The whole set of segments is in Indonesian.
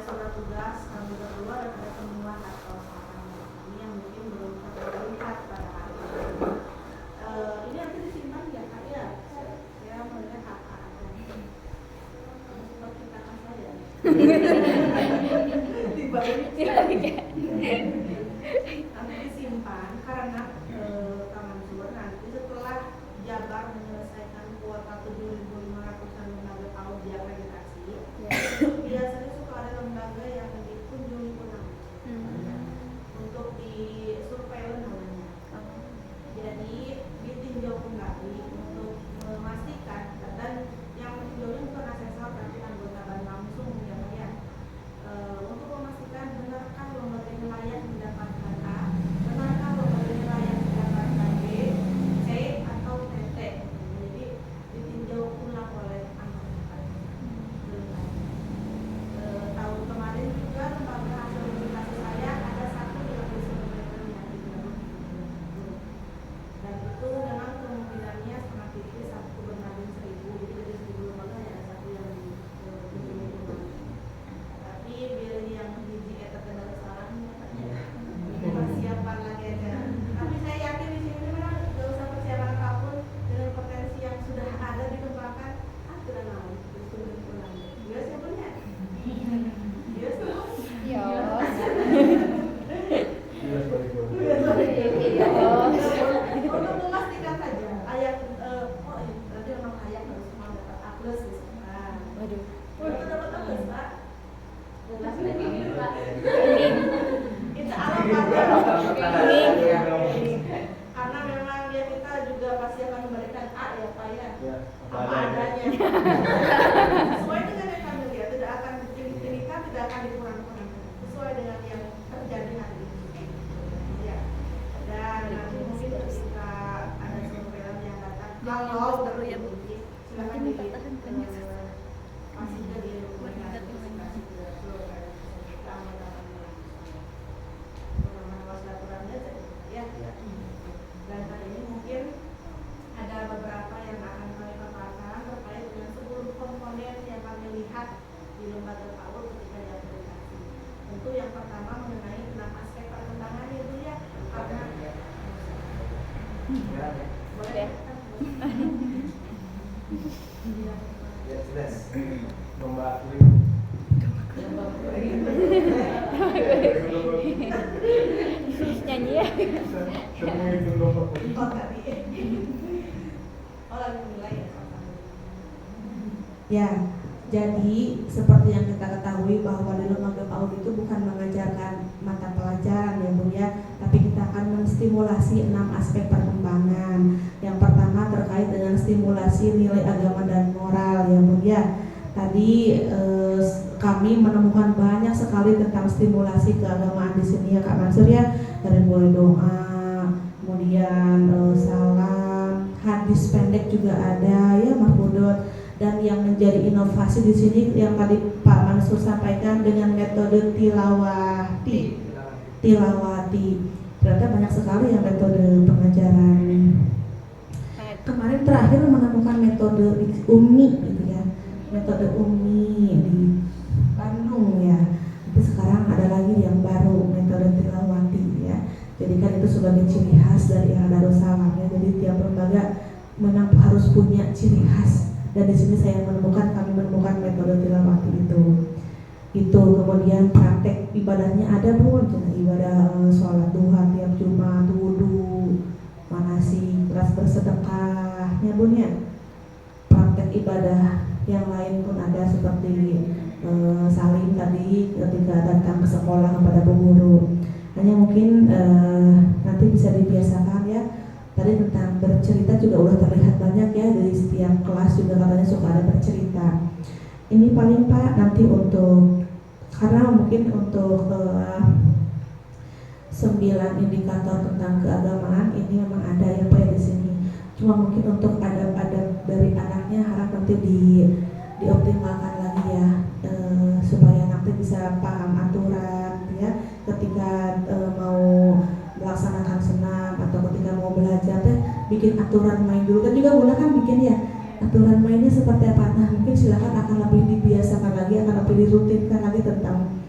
surat tugas kami berdua dan ada temuan atau ini yang mungkin belum terlihat pada hari ini. Ini nanti disimpan ya Kak ya? Saya melihat kakak aja. Coba kita saja. Nanti disimpan karena Taman Sur nanti setelah Jabar menyelesaikan kuota 7.500-an lembaga PAUD diakreditasi, biasanya suka ada lembaga yang dikunjungi ulang untuk di surveillance namanya. Jadi ditinjau kembali untuk memastikan, dan yang meninjaunya bukan asesor tapi anggota ban langsung ya, untuk memastikan benarkah lembaga ini layak mendapatkan A, benarkah lembaga ini layak mendapatkan B, C atau TT. Jadi ditinjau ulang oleh anggota. Tahun kemarin juga lembaga hasil verifikasi saya ada satu yang disesuaikan yang dijalankan, dan itu memang kemungkinannya sangat tipis, satu berbanding 1.000. Jadi dari 1.000 lembaga ya ada satu yang dikunjungi. Tapi biar yang di eta kendala saran persiapan lagi aja. Tapi saya yakin di sini memang tidak usah persiapan apapun, dengan potensi yang sudah ada dikembangkan. Sudah naon disuruh pulang. Biasa siapa nya? Biasa. Ya. Untuk memastikan saja layak, berarti memang layak harus semua dapat A+ misalkan. Waduh. Itu dapat A+, Pak. Kita karena memang dia kita juga pasti akan memberikan A ya Pak ya, apa adanya. Sesuai dengan yang kami lihat, tidak akan ditinggikan, tidak akan dikurang-kurangkan, sesuai dengan yang terjadi hari ini. Ya. Dan nanti mungkin ketika ada surveillance yang datang, kalau terbukti silakan masih jadi rekomendasi ke seluruh ya. Dan kali ini mungkin ada beberapa yang akan kami paparkan terkait dengan 10 komponen yang kami lihat di lembaga PAUD ketika diakreditasi. Tentu yang pertama mengenai 6 aspek perkembangan itu ya, karena boleh ya jelas lomba Nyanyi ya. Ya, jadi seperti yang kita ketahui bahwa di lembaga PAUD itu bukan mengajarkan mata pelajaran ya Bun ya, tapi kita akan menstimulasi 6 aspek perkembangan. Yang pertama terkait dengan stimulasi nilai agama dan moral ya Bun ya. Tadi kami menemukan banyak sekali tentang stimulasi keagamaan di sini ya Kak Mansur ya, dari mulai doa, kemudian salam, hadis pendek juga ada ya Mahmudot. Dan yang menjadi inovasi di sini yang tadi Pak Mansur sampaikan dengan metode tilawati. Ternyata banyak sekali yang metode pengajaran. Kemarin terakhir menemukan metode UMI gitu ya, metode UMI di Bandung ya. Tapi sekarang ada lagi yang baru, metode tilawati ya. Jadi kan itu sebagai ciri khas dari Darussalam ya. Jadi tiap lembaga memang harus punya ciri khas. Dan di sini kami menemukan metode tilawati itu. Kemudian praktek ibadahnya ada Bun, ibadah sholat duha tiap Jumat, wudu, manasik, kelas bersedekahnya Bun ya. Praktek ibadah yang lain pun ada seperti salim tadi ketika datang ke sekolah kepada bu guru. Hanya mungkin nanti bisa dibiasakan ya. Tadi tentang bercerita juga udah terlihat banyak ya, dari setiap kelas juga katanya suka ada bercerita. Ini paling Pak nanti untuk, karena mungkin untuk 9 indikator tentang keagamaan ini memang ada ya Pak ya di sini. Cuma mungkin untuk adab-adab dari anaknya harap nanti dioptimalkan lagi ya, supaya nanti bisa paham aturan ya ketika mau melaksanakan senam atau ketika mau belajar bikin aturan main dulu kan juga Bunda kan bikin ya aturan mainnya seperti apa. Nah mungkin silakan akan lebih dibiasakan lagi, akan lebih dirutinkan lagi tentang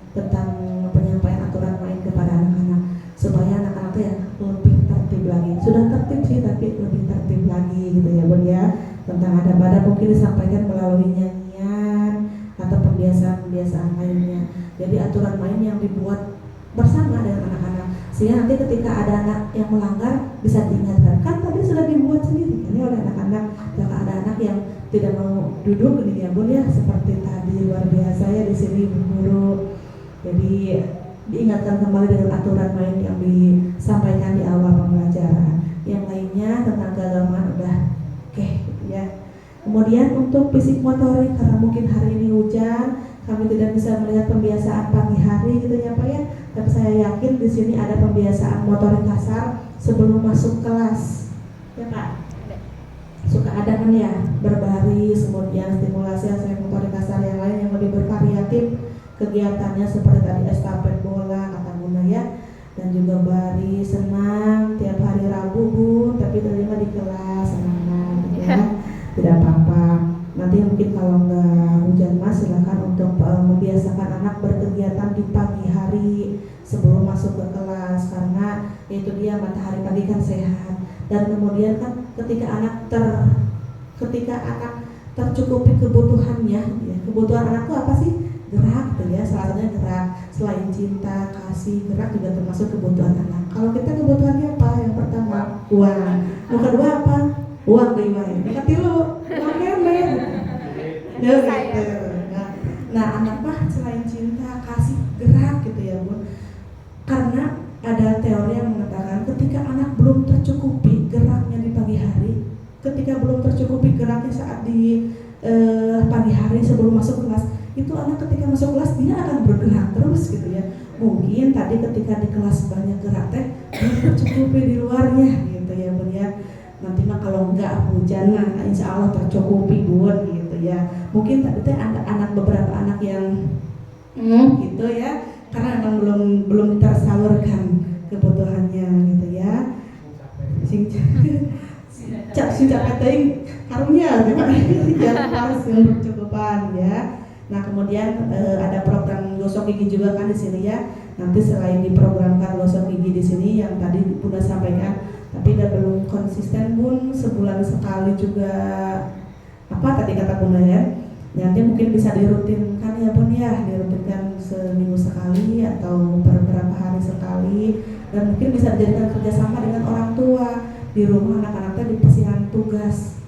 mungkin disampaikan melalui nyanyian atau pembiasaan-pembiasaan lainnya. Jadi aturan main yang dibuat bersama dengan anak-anak, sehingga nanti ketika ada anak yang melanggar bisa diingatkan, kan tadi sudah dibuat sendiri ini oleh anak-anak. Jika ada anak yang tidak mau duduk ini ya Bun ya, seperti tadi luar biasa ya di sini Bu Guru. Jadi diingatkan kembali dengan aturan main yang disampaikan di awal pembelajaran. Yang lainnya tentang keagamaan udah oke gitu ya. Kemudian untuk fisik motorik, karena mungkin hari ini hujan, kami tidak bisa melihat pembiasaan pagi hari gitu ya Pak ya. Tapi saya yakin di sini ada pembiasaan motorik kasar sebelum masuk kelas, ya Pak. Suka ada kan ya, berbaris, kemudian stimulasi aspek motorik kasar yang lain yang lebih bervariatif kegiatannya seperti tadi estafet bola kata Bunda ya, dan juga baris, senam tiap hari Rabu Bu, tapi terima di kelas senang gitu ya, tidak apa-apa. Nanti mungkin kalau nggak hujan Mas silakan untuk membiasakan anak berkegiatan di pagi hari sebelum masuk ke kelas, karena itu dia matahari pagi kan sehat. Dan kemudian kan ketika anak tercukupi kebutuhannya ya, kebutuhan anak itu apa sih? Gerak tuh ya, salah satunya gerak. Selain cinta, kasih, gerak juga termasuk kebutuhan anak. Kalau kita kebutuhannya apa? Yang pertama uang. Yang kedua apa? Uang deh Iwan. Yang ketiga uang kemen. Ya gitu. Nah anak mah selain cinta, kasih, gerak gitu ya Bun. Karena ada teori yang mengatakan ketika anak belum tercukupi geraknya di pagi hari, ketika belum tercukupi geraknya saat di pagi hari sebelum masuk kelas, itu anak ketika masuk kelas dia akan bergerak terus gitu ya. Mungkin tadi ketika di kelas banyak gerak teh belum tercukupi di luarnya gitu ya Bun ya. Nanti mah kalau enggak hujan mah insya Allah tercukupi Bun gitu ya. Mungkin tadi teh ada anak beberapa anak yang gitu ya, karena memang belum tersalurkan kebutuhannya gitu ya. Sing capek teuing karunya jangan pas yang bercukupan ya. Nah kemudian ada program gosok gigi juga kan di sini ya. Nanti selain diprogramkan gosok gigi di sini yang tadi Bunda sampaikan, tapi belum konsisten Bun, sebulan sekali juga apa tadi kata Bunda ya. Nanti mungkin bisa dirutinkan ya Bun ya, dirutinkan seminggu sekali atau beberapa hari sekali, dan mungkin bisa dijadikan kerjasama dengan orang tua di rumah. Anak-anaknya dipasihkan tugas.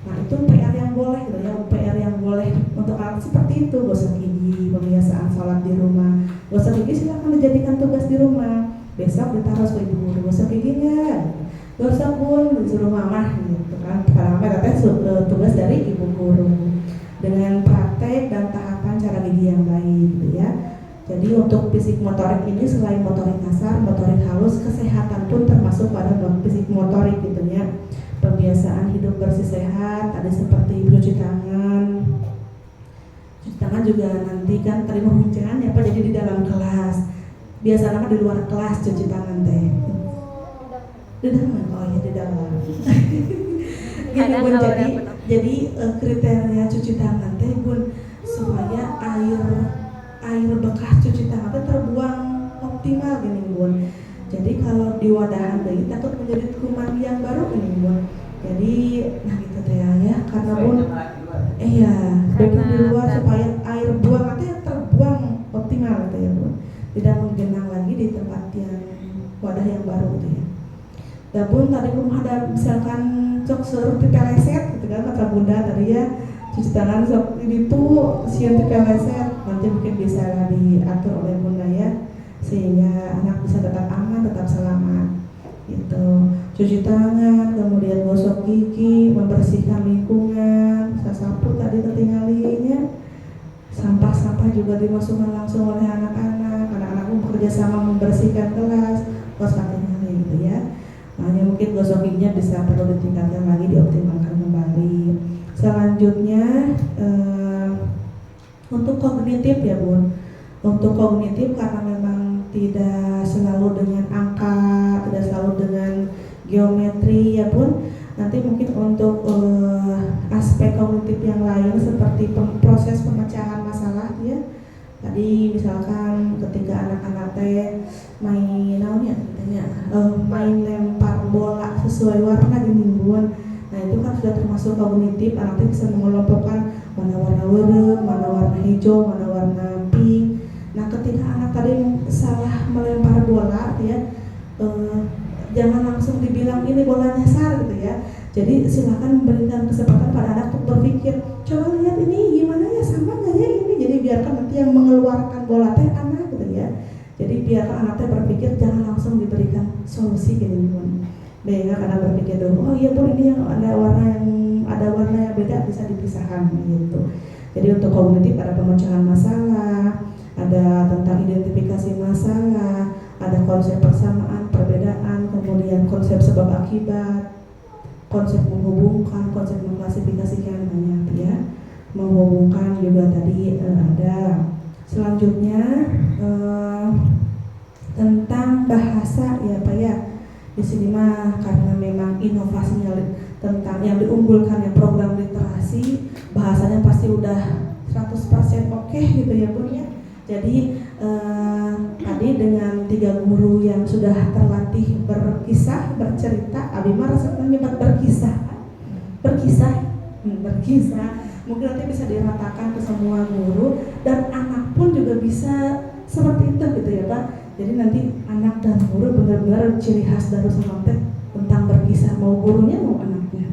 Nah itu PR yang boleh gitu ya, PR yang boleh untuk anak seperti itu, gosok gigi, pembiasaan sholat di rumah. Gosok gigi silahkan dijadikan tugas di rumah. Besok ditaruh ke ibu guru, gosok giginya, gosok Bun, disuruh mama gitu kan. Karena katanya tugas dari ibu guru dengan praktek dan tahapan cara gigi yang baik gitu ya. Jadi untuk fisik motorik ini selain motorik kasar, motorik halus, kesehatan pun termasuk pada fisik motorik gitu ya. Pembiasaan hidup bersih sehat, ada seperti cuci tangan. Cuci tangan juga nanti kan terima hujan ya Pak, jadi di dalam kelas. Biasanya di luar kelas cuci tangan teh. Di dalam, oh ya di dalam. Gini Bun, jadi kriteria cuci tangan teh Bun, supaya air bekas cuci tangan teh terbuang optimal gini Bun. Jadi kalau di wadahan deui takut menjadi kuman yang baru ini Bun. Jadi nah gitu teh ya, karena Bun iya, bikin di luar supaya air buang nanti terbuang optimal gitu ya Bun. Tidak menggenang lagi di tempat yang wadah yang baru gitu ya. Dan Bun tadi rumah ada misalkan cok seru pipeleset gitu kan kata Bunda tadi ya, cuci tangan sok ini tuh sian pipeleset, nanti mungkin bisa diatur oleh Bunda ya, sehingga anak bisa tetap aman, tetap selamat gitu. Cuci tangan, kemudian gosok gigi, membersihkan lingkungan, sasapu tadi ketinggalinya, sampah-sampah juga dimasukkan langsung oleh anak-anak pun bekerja sama membersihkan kelas, kos kakinya gitu ya. Hanya mungkin gosok giginya bisa perlu ditingkatkan lagi, dioptimalkan kembali. Selanjutnya untuk kognitif ya Bun. Untuk kognitif karena memang tidak selalu dengan angka, tidak selalu dengan geometri ya Bun. Nanti mungkin untuk aspek kognitif yang lain seperti proses pemecahan masalah ya. Tadi misalkan ketika anak-anak teh main main lempar bola sesuai warna gini Bun. Nah itu kan sudah termasuk kognitif, anaknya bisa mengelompokkan mana warna warna, mana warna hijau, mana warna pink. Nah ketika anak tadi salah melempar bola ya, jangan langsung dibilang ini bola nyasar gitu ya. Jadi silakan berikan kesempatan pada anak untuk berpikir, coba lihat ini gimana ya, sama nggak ya ini. Jadi biarkan nanti yang mengeluarkan bola teh anak gitu ya. Jadi biarkan anak teh berpikir, jangan langsung diberikan solusi gini pun. Biarkan anak berpikir dulu, oh iya pun ini yang ada warna yang beda bisa dipisahkan gitu. Jadi untuk kognitif ada pemecahan masalah, ada tentang identifikasi masalah, ada konsep persamaan, perbedaan, kemudian konsep sebab akibat, konsep menghubungkan, konsep mengklasifikasikan banyak ya. Menghubungkan juga tadi ada. Selanjutnya tentang bahasa ya Pak ya. Di sini mah karena memang inovasinya tentang yang diunggulkan ya program literasi, bahasanya pasti udah 100% oke gitu ya Bun ya. Jadi tadi dengan 3 guru yang sudah terlatih berkisah, bercerita, Abi mah rasanya nyebat berkisah. Mungkin nanti bisa diratakan ke semua guru dan anak pun juga bisa seperti itu gitu ya Pak. Jadi nanti anak dan guru benar-benar ciri khas Darussalam teh tentang berkisah, mau gurunya mau anaknya.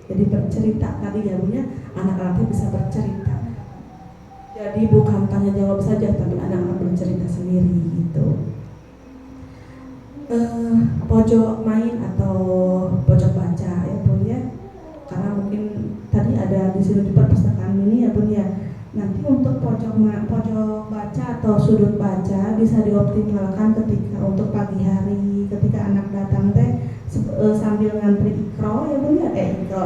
Jadi bercerita tadi ya Bu ya, anak-anaknya bisa bercerita. Jadi bukan tanya jawab saja, tapi anak-anak bercerita sendiri gitu. Pojok main atau pojok baca ya Bun ya. Karena mungkin tadi ada di sudut perpustakaan ini ya Bun ya. Nanti untuk pojok baca atau sudut baca bisa dioptimalkan ketika untuk pagi hari, ketika anak datang teh sambil ngantri ikro ya Bun ya,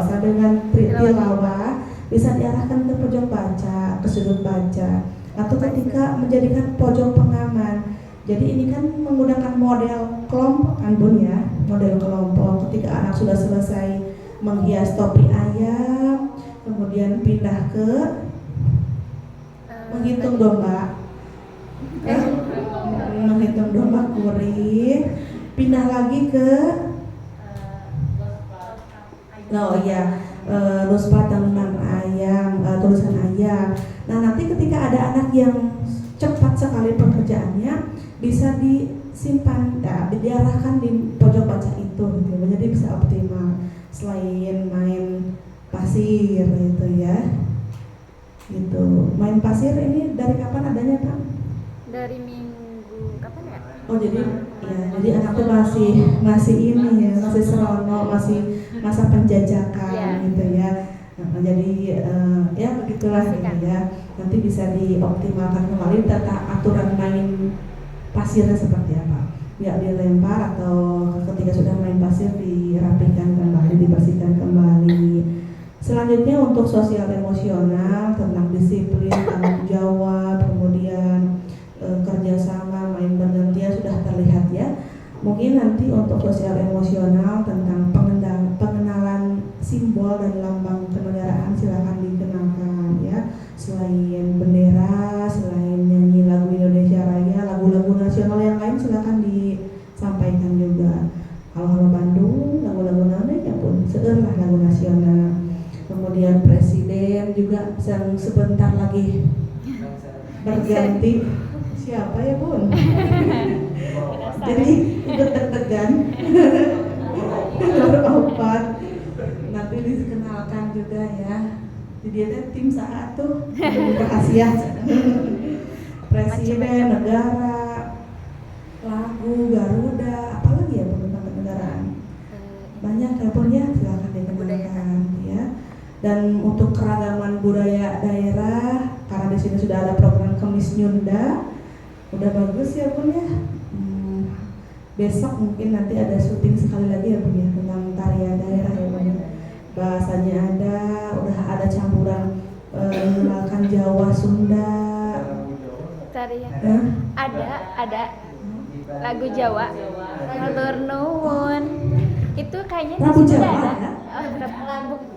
sambil ngantri tilawah bisa diarahkan ke pojok baca, ke sudut baca, atau ketika menjadikan pojok pengaman. Jadi ini kan menggunakan model kelompok kan Bun ya, model kelompok. Ketika anak sudah selesai menghias topi ayam, kemudian pindah ke menghitung domba, menghitung domba kuring, pindah lagi ke ruspa tentang ayam, tulisan ayam. Nah nanti ketika ada anak yang cepat sekali pekerjaannya bisa disimpan, diarahkan di pojok baca itu gitu. Jadi bisa optimal. Selain main pasir gitu ya, gitu. Main pasir ini dari kapan adanya Pak? Dari minggu kapan ya? Oh jadi anak tuh masih ini ya, masih serono, masih masa penjajakan gitu ya. Nah, jadi ya begitulah gitu ya. Nanti bisa dioptimalkan kembali tata aturan main pasirnya seperti apa. Ya dilempar atau ketika sudah main pasir dirapikan kembali, dibersihkan kembali. Selanjutnya untuk sosial emosional tentang disiplin, tanggung jawab, kemudian kerjasama, main bergantian sudah terlihat ya. Mungkin nanti untuk sosial emosional tentang pengenalan simbol dan lambang kenegaraan silakan dikenalkan ya. Selain bendera, selain nyanyi lagu Indonesia Raya, lagu-lagu nasional yang lain silakan disampaikan juga. Halo Bandung, lagu-lagu namanya pun seueur lah lagu nasional. Kemudian presiden juga yang sebentar lagi berganti. Siapa ya Bun? Jadi ikut deg-degan. Berempat. Nanti dikenalkan juga ya. Jadi ada tim saat tuh Asia. Presiden, negara, lagu, Garuda, apalagi ya tentang kenegaraan. Banyak ya Bun ya, silakan dikenalkan ya. Dan untuk keragaman budaya daerah, karena di sini sudah ada program Kemis Nyunda, udah bagus ya Bun ya. Besok mungkin nanti ada syuting sekali lagi ya Bun ya tentang tarian daerah ya Bun. Bahasanya ada, udah ada campuran mengenalkan Jawa, Sunda. Tarian. Ada lagu Jawa. Matur nuwun. Itu kayaknya Lagu di situ Jawa ada. ya?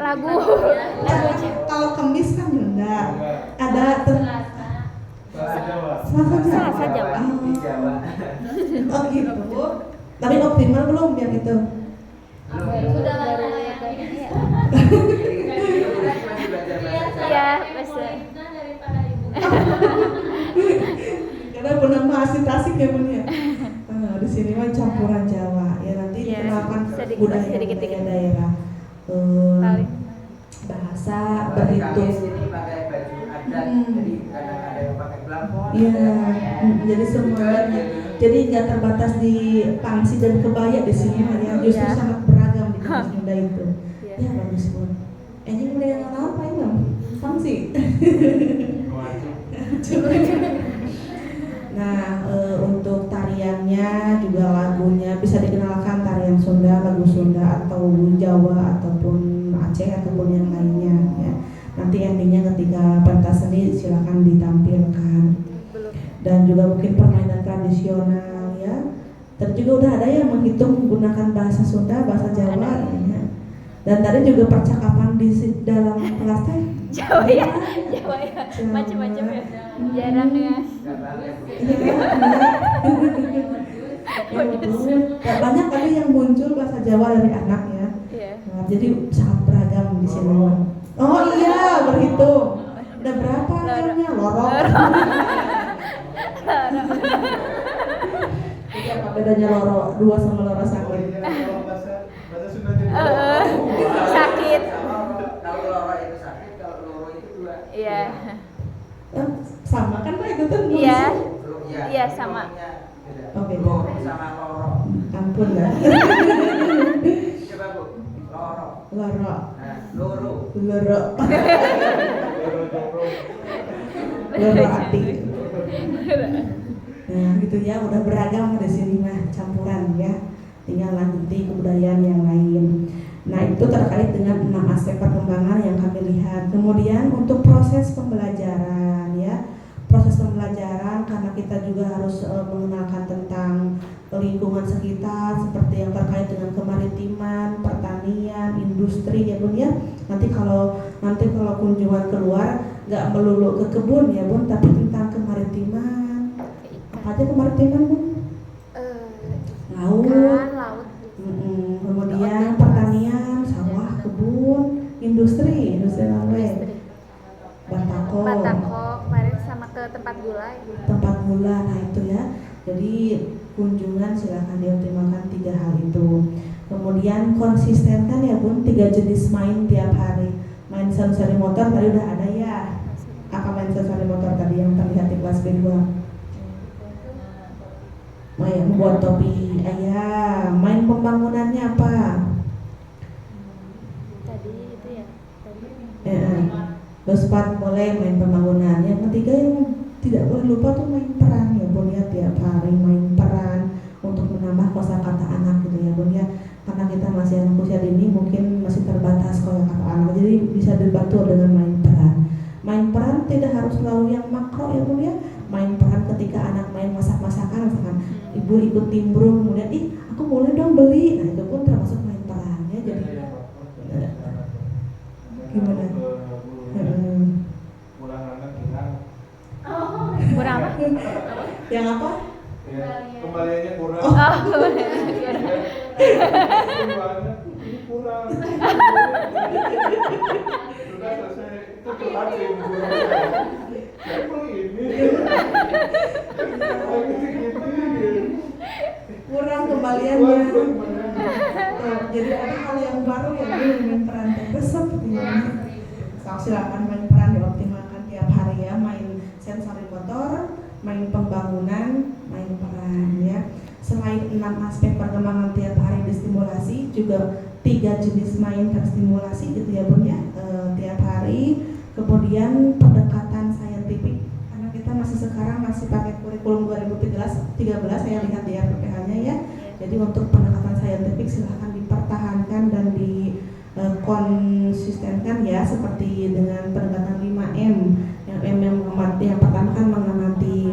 Lagu Kalau Kemis kan Sunda. Ada Selasa Jawa. Oh gitu. Tapi optimal belum yang itu? Sudah lama ya. Tasik ya Bun ya. Di sini mah campuran Jawa ya, nanti Iya, dikenalkan sedikit, budaya sedikit. daerah. Paling Bahasa Kalau di kami berhitung. sini pakai baju adat, jadi kadang ada yang pakai belangkon. Iya, jadi semuanya. Jadi nggak terbatas di pangsi dan kebaya di sini ya, justru Iya. sangat beragam di kampus Sunda itu. Iya. Ya bagus Bun. Ini mulai yang apa ini? Pangsi. Nah, untuk tariannya juga lagunya bisa dikenalkan tarian Sunda, lagu Sunda atau Jawa ataupun Aceh ataupun yang lainnya ya. Nanti endingnya ketika pentas seni silakan ditampilkan. belum. Dan juga mungkin permainan tradisional ya. Tadi juga udah ada yang menghitung menggunakan bahasa Sunda, bahasa Jawa ya. Dan tadi juga percakapan di dalam kelas teh Jawa ya, macam-macam ya. Jarang ya. Ya, banyak tadi yang muncul bahasa Jawa dari anak ya. Iya. Nah, jadi sangat beragam di sini. Oh iya, berhitung. Udah berapa namanya? Lorok. Jadi apa bedanya loro 2 sama loro satu? Kalau bahasa Sunda Sakit. Kalau loro itu sakit, kalau loro itu dua. Iya. Sama kan Pak itu kan? Iya. Iya, Iya, sama. beda. Oh, beda. Loro sama loro. Ampun ya. Coba Bu, loro. Loro. Nah, loro. Loro. Loro hati. Nah gitu ya, udah beragam di sini mah, campuran ya. Tinggal lanjuti kebudayaan yang lain. Nah itu terkait dengan 6 aspek perkembangan yang kami lihat. Kemudian untuk proses pembelajaran ya, proses pembelajaran karena kita juga harus mengenalkan tentang lingkungan sekitar seperti yang terkait dengan kemaritiman, pertanian, industri ya Bun ya. Nanti kalau kunjungan keluar nggak melulu ke kebun ya Bun, tapi tentang kemaritiman. Apa aja kemaritiman Bun? Laut. Laut. Kemudian pertanian, sawah, kebun, industri lain. Batako, kemarin sama ke tempat gulai. tempat gula, nah itu ya. Jadi kunjungan silakan dioptimalkan 3 hal itu. Kemudian konsistenkan ya Bun 3 jenis main tiap hari. Main sensori motor tadi udah ada ya. Apa main sensori motor tadi yang terlihat di kelas B2? Main buat topi ayam. Main pembangunannya apa? Tadi itu ya. Terus 4 boleh main pembangunan. Yang ketiga yang tidak boleh lupa tuh main peran ya Bun ya, tiap hari main peran untuk menambah kosakata anak gitu ya Bun ya. Karena kita masih anak usia dini mungkin masih terbatas kosakata anak, jadi bisa dibantu dengan main peran. Main peran tidak harus selalu yang makro ya Bun ya. Main peran ketika anak main masak-masakan misalkan ibu ikut timbrung kemudian aku boleh dong beli. Nah itu pun termasuk main peran ya. Jadi gimana? Kurang apa? Yang apa? Kembaliannya kurang. Oh, Ini kurang. Sudah selesai itu terlatih. Kurang kembaliannya. Jadi ada hal yang baru ya main peran resep ya. Silakan main peran dioptimalkan tiap hari ya, main sensori motor, main pembangunan, main peran ya. Selain 6 aspek perkembangan tiap hari distimulasi, juga 3 jenis main terstimulasi gitu ya Bun ya, tiap hari. Kemudian pendekatan saintifik karena kita sekarang masih pakai kurikulum 2013 saya lihat di RPPH-nya ya. Jadi untuk pendekatan saintifik silahkan dipertahankan dan konsistenkan ya, seperti dengan pendekatan 5M. Yang M yang pertama kan mengamati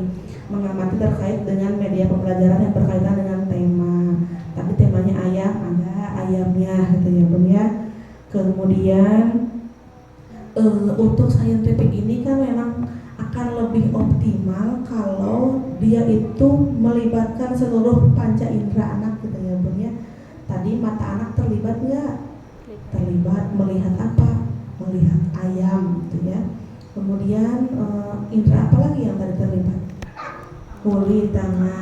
terkait dengan media pembelajaran yang berkaitan dengan tema. Tapi temanya ayam, ada ayamnya gitu ya Bun ya. Kemudian untuk saintifik ini kan memang akan lebih optimal kalau dia itu melibatkan seluruh panca indera anak gitu ya Bun ya. Tadi mata anak terlibat nggak? Terlibat. Melihat apa? Melihat ayam gitu ya. Kemudian indera apa lagi yang tadi terlibat? kulit tangan